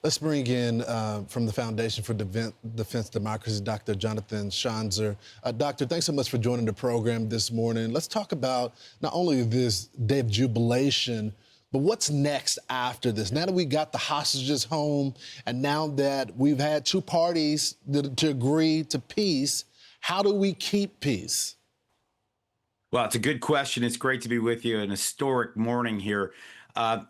Let's bring in from the Foundation for Defense Democracy, Dr. Jonathan Schanzer. Doctor, thanks so much for joining the program this morning. Let's talk about not only this day of jubilation, but what's next after this? Now that we got the hostages home, and now that we've had two parties to agree to peace, how do we keep peace? Well, it's a good question. It's great to be with you. An historic morning here.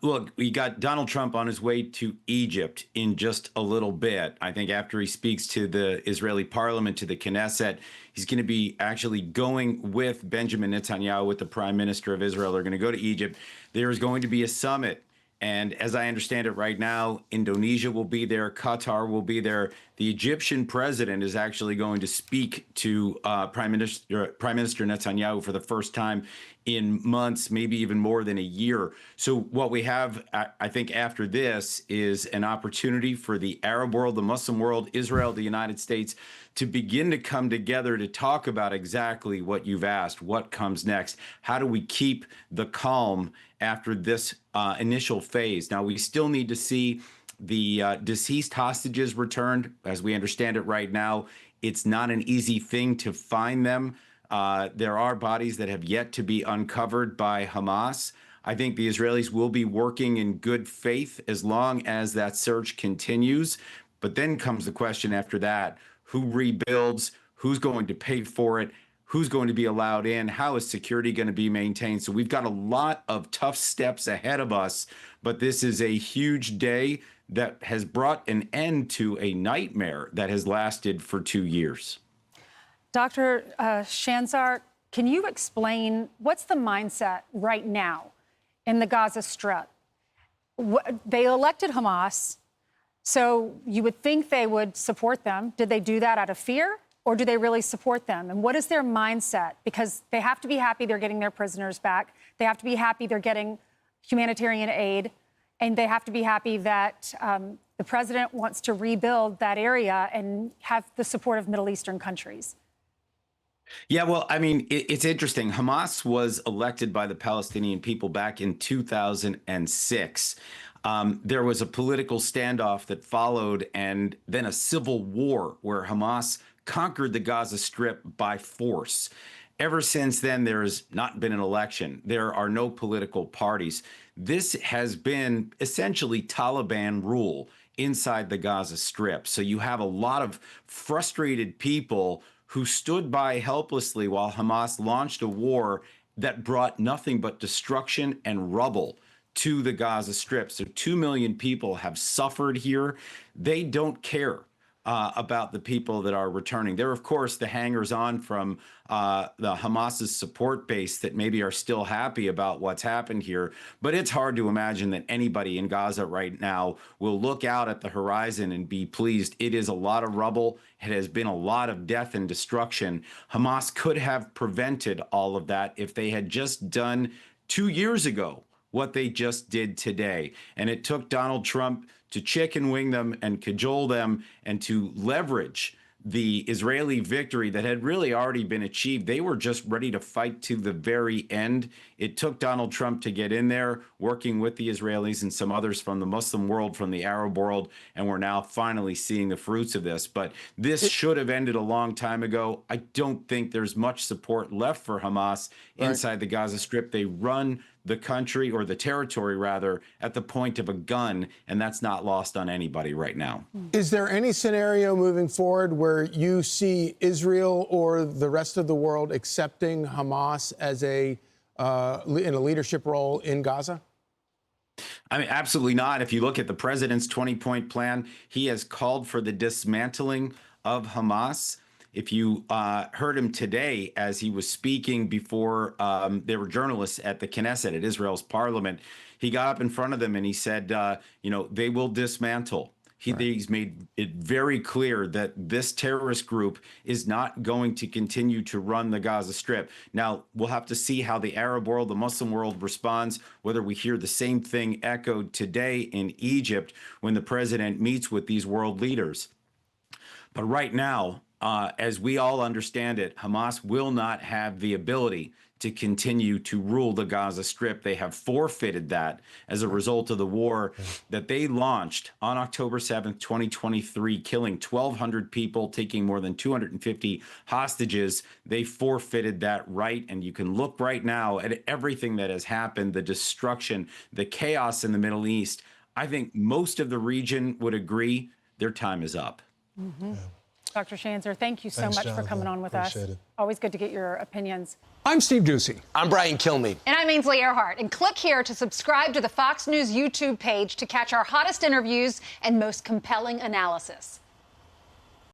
Look, we got Donald Trump on his way to Egypt in just a little bit. I think after he speaks to the Israeli parliament, to the Knesset, he's going to be actually going with Benjamin Netanyahu, with the prime minister of Israel. They're going to go to Egypt. There is going to be a summit. And as I understand it right now, Indonesia will be there, Qatar will be there. The Egyptian president is actually going to speak to Prime Minister Netanyahu for the first time in months, maybe even more than a year. So what we have, I think, after this is an opportunity for the Arab world, the Muslim world, Israel, the United States, to begin to come together to talk about exactly what you've asked. What comes next? How do we keep the calm after this initial phase? Now, we still need to see the deceased hostages returned. As we understand it right now, it's not an easy thing to find them. There are bodies that have yet to be uncovered by Hamas. I think the Israelis will be working in good faith as long as that search continues. But then comes the question after that: who rebuilds? Who's going to pay for it? Who's going to be allowed in? How is security going to be maintained? So we've got a lot of tough steps ahead of us, but this is a huge day that has brought an end to a nightmare that has lasted for 2 years. Dr. Schanzer, can you explain what's the mindset right now in the Gaza Strip? They elected Hamas, so you would think they would support them. Did they do that out of fear? Or do they really support them? And what is their mindset? Because they have to be happy they're getting their prisoners back. They have to be happy they're getting humanitarian aid. And they have to be happy that the president wants to rebuild that area and have the support of Middle Eastern countries. Yeah, well, I mean, it's interesting. Hamas was elected by the Palestinian people back in 2006. There was a political standoff that followed, and then a civil war where Hamas conquered the Gaza Strip by force. Ever since then, there has not been an election. There are no political parties. This has been essentially Taliban rule inside the Gaza Strip. So you have a lot of frustrated people who stood by helplessly while Hamas launched a war that brought nothing but destruction and rubble to the Gaza Strip. So 2 million people have suffered here. They don't care about the people that are returning. They're, of course, the hangers-on from the Hamas's support base that maybe are still happy about what's happened here. But it's hard to imagine that anybody in Gaza right now will look out at the horizon and be pleased. It is a lot of rubble. It has been a lot of death and destruction. Hamas could have prevented all of that if they had just done 2 years ago what they just did today. And it took Donald Trump to chicken wing them and cajole them and to leverage the Israeli victory that had really already been achieved. They were just ready to fight to the very end. It took Donald Trump to get in there, working with the Israelis and some others from the Muslim world, from the Arab world, and we're now finally seeing the fruits of this. But this should have ended a long time ago. I don't think there's much support left for Hamas inside the Gaza Strip. They run the country, or the territory rather, at the point of a gun, and that's not lost on anybody right now. Is there any scenario moving forward where you see Israel or the rest of the world accepting Hamas as in a leadership role in Gaza? I mean, absolutely not. If you look at the president's 20-point plan, he has called for the dismantling of Hamas. If you heard him today as he was speaking before there were journalists at the Knesset, at Israel's parliament, he got up in front of them and he said, they will dismantle. He's made it very clear that this terrorist group is not going to continue to run the Gaza Strip. Now, we'll have to see how the Arab world, the Muslim world responds, whether we hear the same thing echoed today in Egypt when the president meets with these world leaders. But right now, as we all understand it, Hamas will not have the ability to continue to rule the Gaza Strip. They have forfeited that as a result of the war that they launched on October 7th, 2023, killing 1,200 people, taking more than 250 hostages. They forfeited that right. And you can look right now at everything that has happened, the destruction, the chaos in the Middle East. I think most of the region would agree their time is up. Dr. Schanzer, thank you so Thanks, much for Jonathan. coming on with us. Appreciate it. Always good to get your opinions. I'm Steve Ducey. I'm Brian Kilmeade. And I'm Ainsley Earhart. And click here to subscribe to the Fox News YouTube page to catch our hottest interviews and most compelling analysis.